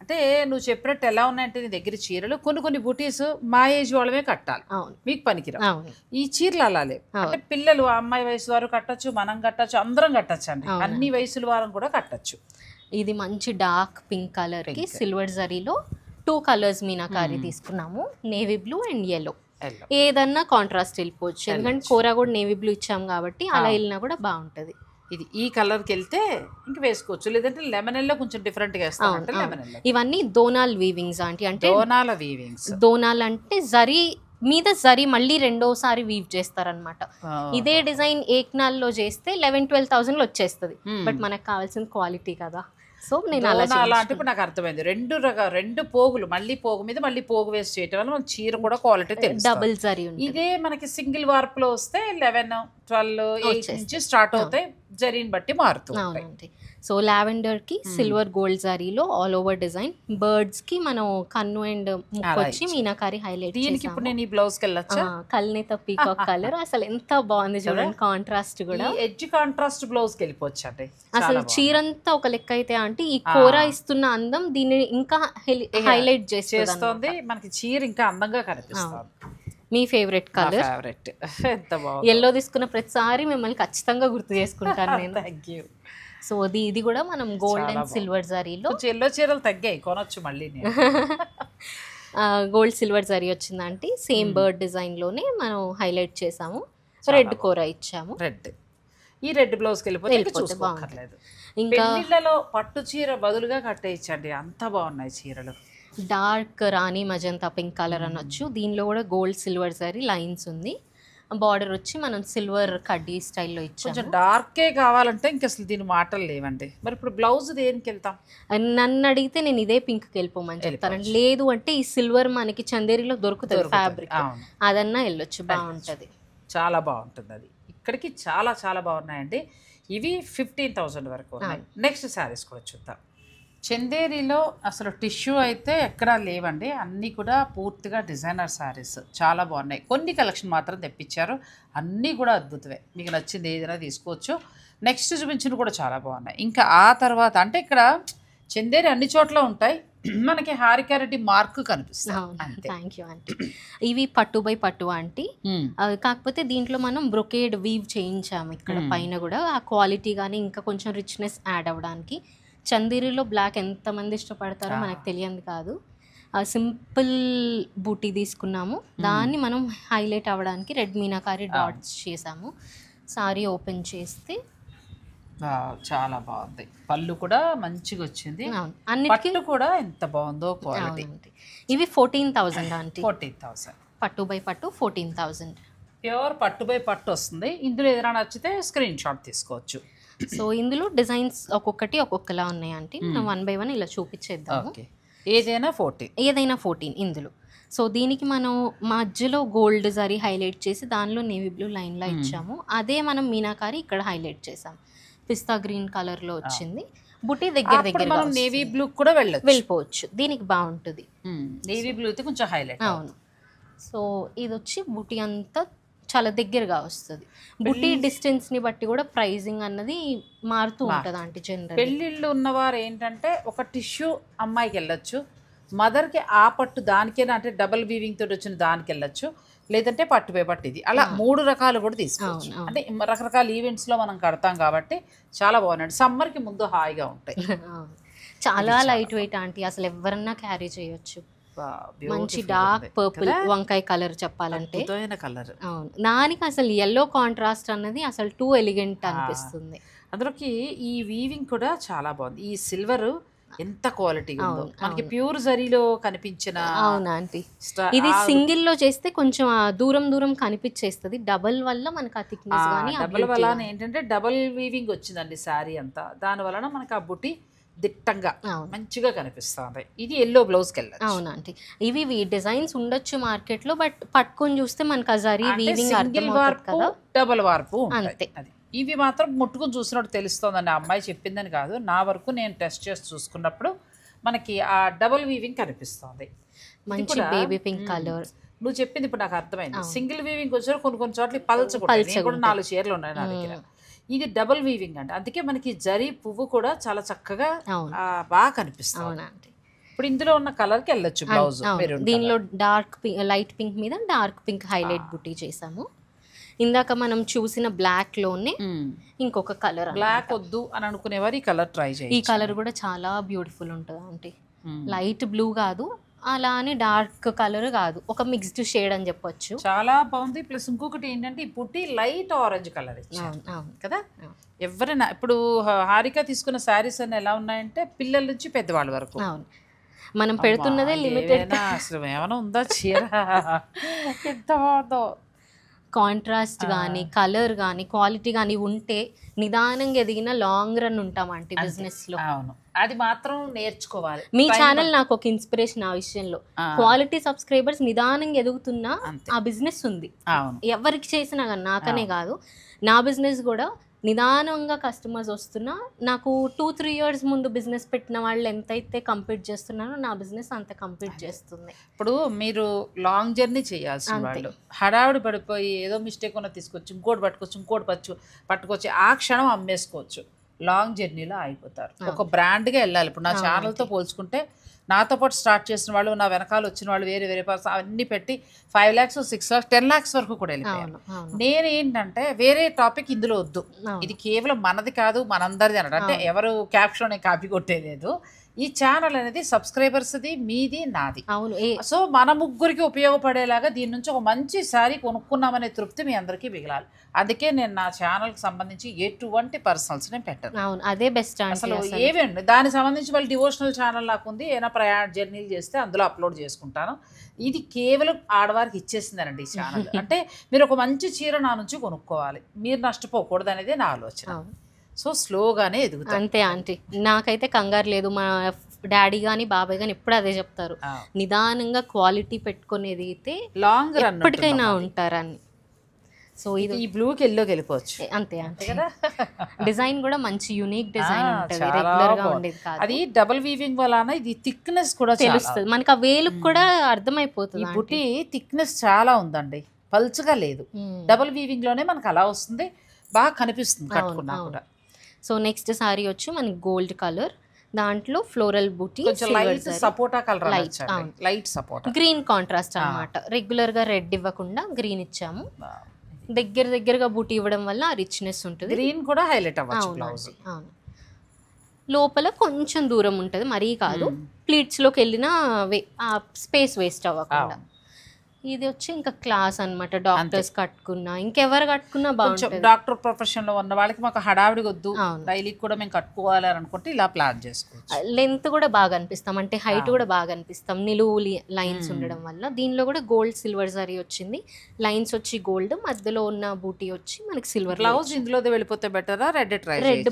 అంటే నువ్వు చెప్పినట్టు ఎలా ఉన్నాయంటే నీ దగ్గర చీరలు కొన్ని బుటీస్ మా ఏజ్ వాళ్ళమే కట్టాలి, మీకు పనికిరావు. ఈ చీరలు అలా లేవు. అంటే పిల్లలు అమ్మాయి వయసు వారు కట్టచ్చు, మనం కట్టచ్చు, అందరం కట్టచ్చు అండి. అన్ని వయసుల వారం కూడా కట్టచ్చు. ఇది మంచి డార్క్ పింక్ కలర్ కి సిల్వర్ జరీలో 2 కలర్స్ మీనాకారి తీసుకున్నాము. Navy blue and yellow. ఏదన్నా కాంట్రాస్ట్ వెళ్ళిపోవచ్చు, ఎందుకంటే కూర కూడా నేవీ బ్లూ ఇచ్చాము కాబట్టి అలా వెళ్ళినా కూడా బాగుంటుంది. ఇది ఈ కలర్కి వెళ్తే ఇంక వేసుకోవచ్చు, లేదంటే లెమన్ ఎల్లో కొంచెం డిఫరెంట్గా వేస్తామంటే లెమన్ ఎల్లో. ఇవన్నీ దోనాల్ వీవింగ్స్ ఆంటీ. అంటే దోనాల వీవింగ్స్. దోనాల్ అంటే జరీ మీద జరీ మళ్ళీ రెండోసారి వీవ్ చేస్తారనమాట. ఇదే డిజైన్ ఏక్నాల్లో చేస్తే 11-12,000 వచ్చేస్తుంది. బట్ మనకు కావాల్సిన క్వాలిటీ కదా. సో నేను అలా అంటే ఇప్పుడు నాకు అర్థమైంది. రెండు పోగులు మళ్ళీ పోగు మీద మళ్ళీ పోగు వేస్ట్ చేయటం వల్ల మన చీర కూడా క్వాలిటీ తెలుసు. డబుల్ జరీ. ఇదే మనకి సింగిల్ వార్ప్ లో వస్తే 11-12 నుంచి స్టార్ట్ అవుతాయి, జరీని బట్టి మారుతుంది. సో లావెండర్ కి సిల్వర్ గోల్డ్ జరీలో ఆల్ ఓవర్ డిజైన్, బర్డ్స్ కి మనం కన్ను అండ్ ముక్కొచ్చి మీనాకారి హైలైట్. దీనికి ఇప్పుడు నేను ఈ బ్లౌజ్ కి వెళ్ళొచ్చా? కల్నేత పీకాక్ కలర్ అసలు ఎంత బాగుంది చూడండి. కాంట్రాస్ట్ కూడా ఎడ్జ్ కాంట్రాస్ట్ బ్లౌజ్ కి వెళ్ళిపోవచ్చు అండి. అసలు చీరంతా ఒక లెక్క అయితే అంటే ఈ కూర ఇస్తున్న అందం దీన్ని ఇంకా హైలైట్ చేస్తుంది. మనకి చీర ఇంకా అందంగా కనిపిస్తుంది. మీ ఫేవరెట్ కలర్. ఫేవరెట్. ఎంత బాగుంది. ఎల్లో తీసుకున్న ప్రతిసారి మిమ్మల్ని ఖచ్చితంగా గుర్తు చేసుకుంటాను నేను. Thank you. సో ఇది కూడా మనం గోల్డ్ అండ్ సిల్వర్ జరీలో. ఎల్లో చీరలు తగ్గాయి, కొనొచ్చు మళ్ళీ నేను. గోల్డ్ సిల్వర్ జరీ వచ్చిందంటే సేమ్ బర్డ్ డిజైన్లోనే మనం హైలైట్ చేసాము. రెడ్ కూర ఇచ్చాము. రెడ్. ఈ రెడ్ బ్లౌజ్కి వెళ్ళిపోతే చూసుకోకర్లేదు. ఇంకా పెళ్ళిళ్ళలో పట్టు చీర బదులుగా కట్టేయచ్చండి, అంత బాగున్నాయి చీరలు. డార్క్ రాణి మజంతా పింక్ కలర్ అనొచ్చు. దీనిలో కూడా గోల్డ్ సిల్వర్ జరీ లైన్స్ ఉంది. బార్డర్ వచ్చి మనం సిల్వర్ కడ్డీ స్టైల్లో ఇచ్చాము. కొంచెం డార్కే కావాలంటే ఇంక అసలు దీని మాటలు లేవండి. మరి ఇప్పుడు బ్లౌజ్ దేనికి వెళ్తాం? నన్ను అడిగితే నేను ఇదే పింక్కి వెళ్ళిపోమని చెప్తానండి. లేదు అంటే ఈ సిల్వర్ మనకి చందేరిలో దొరుకుతుంది ఫ్యాబ్రిక్, అదన్నా వెళ్ళొచ్చు, బాగుంటుంది. చాలా బాగుంటుంది అది. ఇక్కడికి చాలా చాలా బాగున్నాయండి. ఇవి 15,000 వరకు ఉన్నాయి. నెక్స్ట్ శారీస్ కూడా చూద్దాం. చందేరిలో అసలు టిష్యూ అయితే ఎక్కడా లేవండి, అన్నీ కూడా పూర్తిగా డిజైనర్ శారీస్ చాలా బాగున్నాయి. కొన్ని కలెక్షన్ మాత్రం తెప్పించారు, అన్నీ కూడా అద్భుతమే. మీకు నచ్చింది ఏదైనా తీసుకోవచ్చు. నెక్స్ట్ చూపించిన కూడా చాలా బాగున్నాయి. ఇంకా ఆ తర్వాత అంటే ఇక్కడ చందేరి అన్ని చోట్ల ఉంటాయి, మనకి హారికారెడ్డి మార్క్ కనిపిస్తుంది. Thank you aunty. ఇవి పట్టు బై పట్టు ఆంటీ. కాకపోతే దీంట్లో మనం బ్రొకేడ్ వీవ్ చేయించాము ఇక్కడ పైన కూడా, ఆ క్వాలిటీ కానీ ఇంకా కొంచెం రిచ్నెస్ యాడ్ అవ్వడానికి. చందేరిలో బ్లాక్ ఎంతమంది ఇష్టపడతారో మనకు తెలియదు కాదు. సింపుల్ బూటీ తీసుకున్నాము, దాన్ని మనం హైలైట్ అవ్వడానికి రెడ్ మీనాకారి డాట్స్ చేసాము. సారీ ఓపెన్ చేస్తే చాలా బాగుంది. పళ్ళు కూడా మంచిగా వచ్చింది, అన్నిటికీ కూడా ఎంత బాగుందో క్వాలిటీ. ఇవి 14,000 ఆంటీ. 14,000 పట్టు బై పట్టు 14,000 ప్యూర్ పట్టు బై పట్టు వస్తుంది. ఇందులో ఏదైనా నచ్చితే స్క్రీన్ షాట్ తీసుకోవచ్చు. సో ఇందులో డిజైన్స్ ఒక్కొక్కటి ఒక్కొక్కలా ఉన్నాయి ఆంటీ. మనం 1 by 1 ఇలా చూపించేద్దాము. ఏదైనా 14 ఇందులో. సో దీనికి మనం మధ్యలో గోల్డ్ జరీ హైలైట్ చేసి దానిలో నేవీ బ్లూ లైన్లా ఇచ్చాము. అదే మనం మీనాకారి ఇక్కడ హైలైట్ చేసాం. పిస్తా గ్రీన్ కలర్లో వచ్చింది. బుటీ దగ్గర మనం నేవీ బ్లూ కూడా వెళ్ళిపోవచ్చు, దీనికి బాగుంటుంది. నేవీ బ్లూ అయితే కొంచెం హైలైట్. అవును. సో ఇది వచ్చి బుటీ అంతా చాలా దగ్గరగా వస్తుంది. బుటీ డిస్టెన్స్ని బట్టి కూడా ప్రైజింగ్ అన్నది మారుతూ ఉంటుంది ఆంటీ. జనరల్ పెళ్ళిళ్ళు ఉన్నవారు ఏంటంటే ఒక టిష్యూ అమ్మాయికి వెళ్ళొచ్చు, మదర్కి ఆ పట్టు దానికైనా అంటే డబల్ వీవింగ్ తోటి వచ్చిన దానికి వెళ్ళొచ్చు, లేదంటే పట్టు పై పట్టు ఇది అలా 3 రకాలు కూడా తీసుకోవచ్చు. అంటే రకరకాల ఈవెంట్స్లో మనం కడతాం కాబట్టి చాలా బాగున్నాయి. సమ్మర్కి ముందు హాయిగా ఉంటాయి. చాలా లైట్ వెయిట్ ఆంటీ, అసలు ఎవరన్నా క్యారీ చేయొచ్చు. మంచి డార్క్ పర్పుల్ వంకాయ కలర్ చెప్పాలంటే కలర్. అవును, దానికి అసలు ఎల్లో కాంట్రాస్ట్ అన్నది అసలు టూ ఎలిగెంట్ అనిపిస్తుంది. అందులోకి ఈ వీవింగ్ కూడా చాలా బాగుంది. ఈ సిల్వర్ ఎంత క్వాలిటీ ఉందో, మనకి ప్యూర్ జరీలో కనిపించిన. అవునా ఆంటీ, ఇది సింగిల్ లో చేస్తే కొంచెం దూరం కనిపించేస్తుంది. డబల్ వల్ల మనకి ఆ థిక్నెస్ గానీ డబల్ వల్ల ఏంటంటే డబల్ వీవింగ్ వచ్చిందండి శారీ అంతా, దాని వలన మనకి ఆ బుట్టి దిట్టంగా మంచిగా కనిపిస్తుంది. ఇది ఎల్లో బ్లౌజ్కి వెళ్ళాలి. అవునా ఆంటీ, ఇవి డిజైన్స్ ఉండొచ్చు మార్కెట్ లో, బట్ పట్టుకొని చూస్తే మనకి ఆ జరీ వీవింగ్ అర్థమవుతుంది కదా. డబల్ వార్పు అంతే. అది ఇవి మాత్రం ముట్టుకుని చూసినట్టు తెలుస్తుందండి. ఆ అమ్మాయి చెప్పిందని కాదు, నా వరకు నేను టెస్ట్ చేసి చూసుకున్నప్పుడు మనకి ఆ డబుల్ వీవింగ్ కనిపిస్తుంది. మంచి బేబీ పింక్ కలర్. నువ్వు చెప్పింది ఇప్పుడు నాకు అర్థమైంది. సింగిల్ వీవింగ్ వచ్చారు కొన్ని చోట్ల పల్చకుండా కూడా 4 చీరలు ఉన్నాయి నా దగ్గర. ఇది డబుల్ వీవింగ్ అండి, అందుకే మనకి జరీ పువ్వు కూడా చాలా చక్కగా బాగా కనిపిస్తుంది. ఇప్పుడు ఇందులో ఉన్న కలర్ కి వెళ్ళొచ్చు బ్లౌజ్. దీనిలో డార్క్ పింక్, లైట్ పింక్ మీద డార్క్ పింక్ హైలైట్ బుట్టి చేసాము. ఇందాక మనం చూసిన బ్లాక్ లోనే ఇంకొక కలర్. బ్లాక్ వద్దు అని అనుకునేవారు ఈ కలర్ ట్రై చేయండి. ఈ కలర్ కూడా చాలా బ్యూటిఫుల్ ఉంటుంది అంటే లైట్ బ్లూ కాదు, అలా అని డార్క్ కలర్ కాదు, ఒక మిక్స్డ్ షేడ్ అని చెప్పొచ్చు. చాలా బాగుంది. ప్లస్ ఇంకొకటి ఏంటంటే ఈ పుట్టి లైట్ ఆరెంజ్ కలర్ కదా. ఎవరైనా ఇప్పుడు హారిక తీసుకున్న శారీస్ అన్ని ఎలా ఉన్నాయంటే పిల్లల నుంచి పెద్దవాళ్ళ వరకు. అవును, మనం పెడుతున్నదే లిమిటెడ్. అసలు ఏమైనా ఉందా చీర ఎంత బాగుందో. కాంట్రాస్ట్ కానీ కలర్ కానీ క్వాలిటీ కానీ ఉంటే నిదానంగా ఎదిగిన లాంగ్ రన్ ఉంటాం అంటే బిజినెస్ లో. అవును, అది మాత్రం నేర్చుకోవాలి. మీ ఛానల్ నాకు ఒక ఇన్స్పిరేషన్ ఆ విషయంలో. క్వాలిటీ సబ్స్క్రైబర్స్ నిదానంగా ఎదుగుతున్నా ఆ బిజినెస్ ఉంది. ఎవరికి చేసినా కానీ, నాకనే కాదు, నా బిజినెస్ కూడా నిదానంగా కస్టమర్స్ వస్తున్నా. నాకు 2-3 years ముందు బిజినెస్ పెట్టిన వాళ్ళు ఎంతైతే కంప్లీట్ చేస్తున్నారో నా బిజినెస్ అంత కంప్లీట్ చేస్తుంది. ఇప్పుడు మీరు లాంగ్ జర్నీ చేయాల్సిన వాళ్ళు హడావిడి పడిపోయి ఏదో మిస్టేక్ ఉన్న తీసుకొచ్చి ఇంకోటి పట్టుకొచ్చి పట్టుకొచ్చి ఆ క్షణం అమ్మేసుకోవచ్చు. లాంగ్ జర్నీలో ఆగిపోతారు. ఒక బ్రాండ్గా వెళ్ళాలి. ఇప్పుడు నా ఛానల్తో పోల్చుకుంటే నాతో పాటు స్టార్ట్ చేసిన వాళ్ళు, నా వెనకాల వచ్చిన వాళ్ళు, వేరే వేరే పర్సన్ అవన్నీ పెట్టి 5 lakhs 6 lakhs 10 lakhs వరకు కూడా వెళ్ళిపోయాను. నేనేంటంటే వేరే టాపిక్ ఇందులో వద్దు, ఇది కేవలం మనది కాదు మనందరిది అన్నట్టు. అంటే ఎవరు క్యాప్షన్ కాపీ కొట్టేలేదు. ఈ ఛానల్ అనేది సబ్స్క్రైబర్స్ది, మీది, నాది. అవును. సో మన ముగ్గురికి ఉపయోగపడేలాగా దీని నుంచి ఒక మంచి శారీ కొనుక్కున్నామనే తృప్తి మీ అందరికీ మిగలాలి. అందుకే నేను నా ఛానల్కి సంబంధించి ఎటువంటి పర్సనల్స్ నేను పెట్టను. అవును, అదే బెస్ట్. అసలు ఏవేండి దానికి సంబంధించి వాళ్ళు డివోషనల్ ఛానల్ నాకు ఉంది, ఏమైనా ప్రయాణ జర్నీలు చేస్తే అందులో అప్లోడ్ చేసుకుంటాను. ఇది కేవలం ఆడవారికి ఇచ్చేసిందనండి ఈ ఛానల్. అంటే మీరు ఒక మంచి చీర నా నుంచి కొనుక్కోవాలి, మీరు నష్టపోకూడదు అనేది నా ఆలోచన. సో స్లోగానే ఎదుగుతాం. అంతే ఆంటీ, నాకైతే కంగారు లేదు. మా డాడీ కానీ బాబాయ్ కానీ ఎప్పుడు అదే చెప్తారు, నిదానంగా క్వాలిటీ పెట్టుకునేది అయితే లాంగ్ రన్ ఎప్పటికైనా ఉంటారని. సో ఇది ఈ బ్లూకి ఎల్లోకి వెళ్ళిపోవచ్చు. అంతే అంతే కదా. డిజైన్ కూడా మంచి యూనిక్ డిజైన్ ఉంటుంది, రెగ్యులర్ గా ఉండేది కాదు. అది డబుల్ వీవింగ్ వలన ఇది థిక్నెస్ కూడా తెలుస్తుంది మనకి, ఆ వేలుకు కూడా అర్థమైపోతుంది. ఈ బుట్టి థిక్నెస్ చాలా ఉందండి, పల్చగా లేదు. డబుల్ వీవింగ్ లోనే మనకు అలా వస్తుంది, బాగా కనిపిస్తుంది కట్టుకున్నా కూడా. సో నెక్స్ట్ సారీ వచ్చి మనకి గోల్డ్ కలర్, దాంట్లో ఫ్లోరల్ బూటీ, లైట్ సపోటా కలర్, లైట్ సపోటా, గ్రీన్ కాంట్రాస్ట్ అన్నమాట. రెగ్యులర్ గా రెడ్ ఇవ్వకుండా గ్రీన్ ఇచ్చాము. దగ్గరగా బూటీ ఇవ్వడం వల్ల ఆ రిచ్నెస్ ఉంటుంది. గ్రీన్ కూడా హైలైట్ అవ్వచ్చు బ్లౌజ్. అవును, లోపల కొంచెం దూరం ఉంటుంది, మరీ కాదు. ప్లీట్స్ లోకి వెళ్ళిన స్పేస్ వేస్ట్ అవ్వకుండా. ఇది వచ్చి ఇంకా క్లాస్ అన్నమాట. డాక్టర్స్ కట్టుకున్నా, ఇంకెవరు కట్టుకున్నా బాగుంటుంది. డాక్టర్ ప్రొఫెషన్ లో ఉన్న వాళ్ళకి మాకు హడావిడి వద్దు, డైలీ కూడా మేము కట్టుకోవాలి అని అనుకుంటే ఇలా ప్లాన్ చేసుకోవచ్చు. లెంత్ కూడా బాగా అనిపిస్తాం, అంటే హైట్ కూడా బాగా అనిపిస్తాం, నిలువు లైన్స్ ఉండడం వల్ల. దీనిలో కూడా గోల్డ్ సిల్వర్ జరీ వచ్చింది, లైన్స్ వచ్చి గోల్డ్, మధ్యలో ఉన్న బూటీ వచ్చి మనకి సిల్వర్. బ్లౌజ్ ఇందులో వెళ్ళిపోతే బెటరా, రెడ్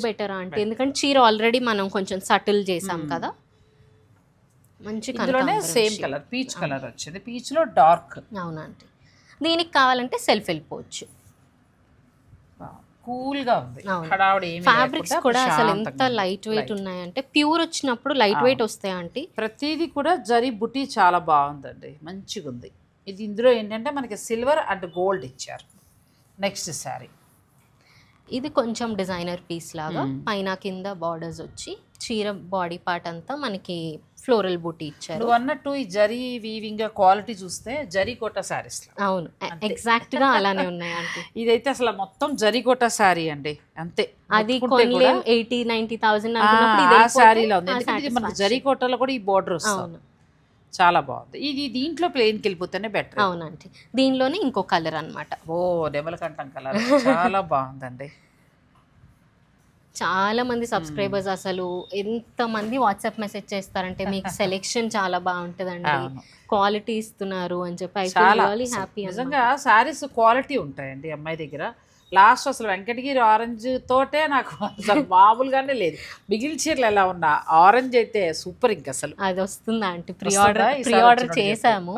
బెటరా అంటే, ఎందుకంటే చీర ఆల్రెడీ మనం కొంచెం సటిల్ చేసాం కదా. మంచి ఇందులోనే సేమ్ కలర్ పీచ్ కలర్ వచ్చింది, పీచ్ లో డార్క్. అవునండి, దీనికి కావాలంటే సెల్ఫ్ వెళ్ళిపోవచ్చు. కూల్ గా ఉంది. ఫ్యాబ్రిక్స్ కూడా అసలు ఎంత లైట్ వెయిట్ ఉన్నాయంటే, ప్యూర్ వచ్చినప్పుడు లైట్ వెయిట్ వస్తాయంటే. ప్రతిదీ కూడా జరీ బుటీ చాలా బాగుందండి, మంచిగా ఉంది. ఇది ఇందులో ఏంటంటే మనకి సిల్వర్ అండ్ గోల్డ్ ఇచ్చారు. నెక్స్ట్ శారీ ఇది కొంచెం డిజైనర్ పీస్ లాగా, పైన కింద బార్డర్స్ వచ్చి చీర బాడీ పార్ట్ అంతా మనకి ఫ్లోరల్ బూటీ ఇచ్చారు. నువ్వు అన్నట్టు ఈ జరీ వీవింగ్ క్వాలిటీ చూస్తే జరీకోట శారీస్. అవును, ఎగ్జాక్ట్ గా అలానే ఉన్నాయి అంటే. ఇదైతే అసలు మొత్తం జరీకోట శారీ అండి, అంతే. అది కొనలేం 80,000-90,000 శారీలో ఉంది, ఎందుకంటే మనకు జరీకోటలో కూడా ఈ బోర్డర్ వస్తుంది. చాలా బాగుంది. ఇది దీంట్లో ప్లెయిన్కి వెళ్ళిపోతేనే బెటర్. అవునండి, దీనిలోనే ఇంకో కలర్ అన్నమాట. ఓ నెమలకంఠం కలర్ చాలా బాగుందండి. చాలా మంది సబ్స్క్రైబర్స్ అసలు ఎంత మంది వాట్సాప్ మెసేజ్ చేస్తారంటే, మీకు సెలెక్షన్ చాలా బాగుంటుందండి, క్వాలిటీ ఇస్తున్నారు అని చెప్పి. హ్యాపీ. నిజంగా శారీస్ క్వాలిటీ ఉంటాయండి అమ్మాయి దగ్గర. లాస్ట్ అసలు వెంకటగిరి ఆరెంజ్ తోటే నాకు అసలు మామూలుగానే లేదు. మిగిలిన చీరలు ఎలా ఉన్నా ఆరెంజ్ అయితే సూపర్. ఇంకా అసలు అది వస్తుందా అంటే, ప్రీ ఆర్డర్ చేసాము.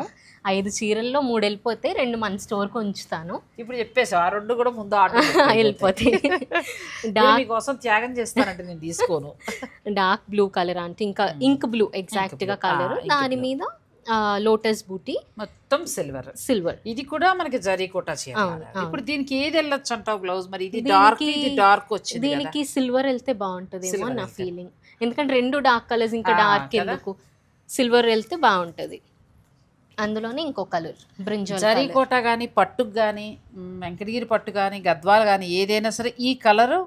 5 చీరల్లో 3 వెళ్ళిపోతే 2 మన స్టోర్కి ఉంచుతాను. ఇప్పుడు చెప్పేసి ఆ 2 కూడా ముందు ఆర్డర్ వెళ్ళిపోతాయి. కోసం త్యాగం చేస్తానంటే నేను తీసుకోను. డార్క్ బ్లూ కలర్ అంటే, ఇంకా ఇంక్ బ్లూ ఎగ్జాక్ట్ గా కలర్, దాని మీద లోటస్ బూటీ, మొత్తం సిల్వర్. ఇది కూడా మనకి జరీకోట చీర. ఇప్పుడు దీనికి ఏది వెళ్ళొచ్చు అంటావు బ్లౌజ్? మరి ఇది డార్క్ వచ్చింది, దీనికి సిల్వర్ వెళ్తే బాగుంటదేమో నా ఫీలింగ్. ఎందుకంటే 2 డార్క్ కలర్స్, ఇంకా డార్క్ ఎందుకు, సిల్వర్ వెళ్తే బాగుంటది. అందులోనే ఇంకో కలర్ బ్రింజాల్. జరీకోట కానీ పట్టుకు కానీ వెంకటగిరి పట్టు కానీ గద్వాల్ కానీ ఏదైనా సరే ఈ కలరు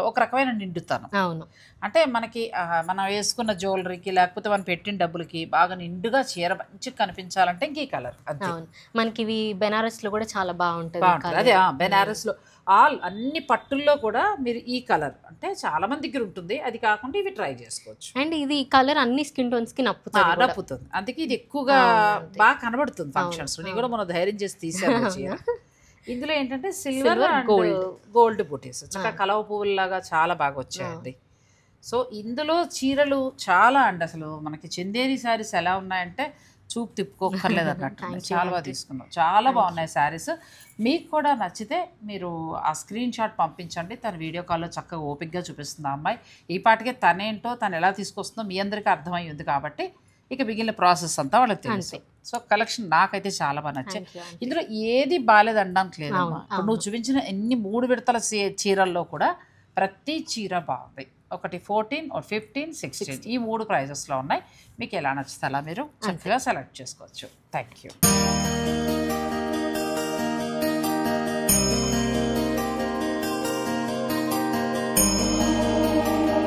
ఒక రకమైన నిండుతాను. అవును, అంటే మనకి మనం వేసుకున్న జ్యువెలరీకి లేకపోతే మనం పెట్టిన డబ్బులకి బాగా నిండుగా చీర మంచిగా కనిపించాలంటే ఇంక ఈ కలర్. అవును, మనకి ఇవి బెనారస్ లో కూడా చాలా బాగుంటుంది. అదే బెనారస్ లో అన్ని పట్టుల్లో కూడా మీరు ఈ కలర్ అంటే చాలా మంది దగ్గర ఉంటుంది, అది కాకుండా ఇవి ట్రై చేసుకోవచ్చు. అండ్ ఇది కలర్ అన్ని స్కిన్ టోన్స్ కి నప్పుతుంది, అందుకే ఇది ఎక్కువగా బాగా కనబడుతుంది ఫంక్షన్స్. నీ కూడా మనం ధైర్యం చేసి తీసాను చీర. ఇందులో ఏంటంటే సిల్వర్ గోల్డ్ బూటీస్ చక్కగా కలవ పువ్వుల్లాగా చాలా బాగా వచ్చాయండి. సో ఇందులో చీరలు చాలా అండి, అసలు మనకి చందేరి శారీస్ ఎలా ఉన్నాయంటే చూపు తిప్పుకోకర్లేదు అన్నట్టు. చాలా బాగా తీసుకున్నాం, చాలా బాగున్నాయి శారీస్. మీకు కూడా నచ్చితే మీరు ఆ స్క్రీన్ షాట్ పంపించండి, తన వీడియో కాల్లో చక్కగా ఓపిక్గా చూపిస్తుంది ఆ అమ్మాయి. ఈ పాటికే తనేంటో తను ఎలా తీసుకొస్తుందో మీ అందరికీ అర్థమయ్యింది కాబట్టి ఇక మిగిలిన ప్రాసెస్ అంతా వాళ్ళకి తెలుసు. సో కలెక్షన్ నాకైతే చాలా బాగా నచ్చాయి. ఇందులో ఏది బాగాలేదు అనడానికి లేదమ్మా. ఇప్పుడు నువ్వు చూపించిన ఎన్ని 3 విడతల చీరల్లో కూడా ప్రతి చీర బాగుంది. ఒకటి 14 or 15, 16 ఈ 3 ప్రైజెస్లో ఉన్నాయి. మీకు ఎలా నచ్చితే అలా మీరు చక్కగా సెలెక్ట్ చేసుకోవచ్చు. Thank you.